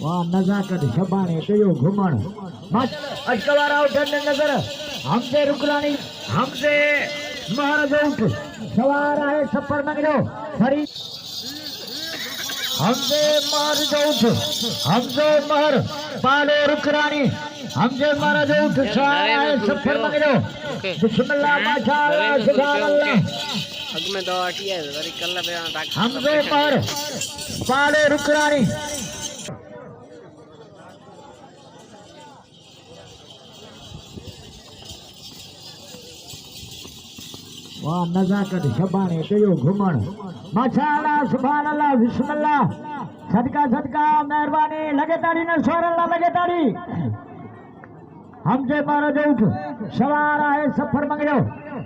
वाह नजाकत शबाने कयो घुमण अटकवारा उठने नजर हमसे रुकरानी हमसे महाराज उठ सवार है सफर मंगलो फरी हमसे महाराज उठ हमसे महर पालो रुकरानी हमसे महाराज उठ सवार है सफर मंगलो बिस्मिल्लाह माशाअल्लाह सुभान अल्लाह अग में दो आटी है वरी कल्ला पे हमसे महर पालो रुकरानी वाह नजाकत शबाने कयो घुमण माशाअल्लाह सुभान अल्लाह बिस्मिल्लाह सदका सदका मेहरबानी लगे ताड़ी ने सोर अल्लाह लगे ताड़ी हमसे महाराज उठ सवार है सफर मंगलो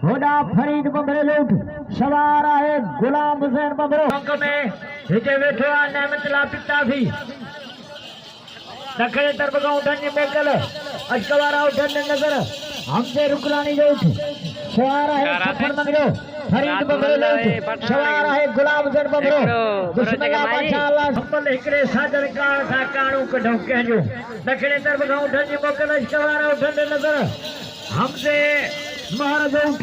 होदा फरीद बबरे उठ सवार है गुलाम हुसैन बबरो अंक में हिते बैठो आ नेमतला पिता भी दखणे तरफ का उठने मोकल अजकवारा उठने नजर हमसे रुकरानी जो उठ सवार है सफर मंगलो फरीद बबरो उठ सवार है गुलाम हुसैन बबरो बिस्मिल्लाह माशाअल्लाह संबल एकरे साजन काण सा काणू कढो कहजो दखणे तरफ का उठने मोकल अजकवारा उठने नजर हमसे महाराज उठ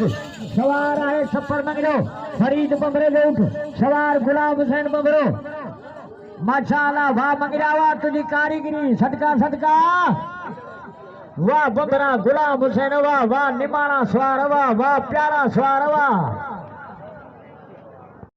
सवार है सफर मंगलो फरीद बबरे उठ सवार गुलाम हुसैन बबरो माशाअल्लाह वाह मंगरा वाह तुझी कारीगिरी सदका सदका वाह बबरा गुलाम हुसैन वाह वाह निमाणा सवार वाह वाह प्यारा सवार वाह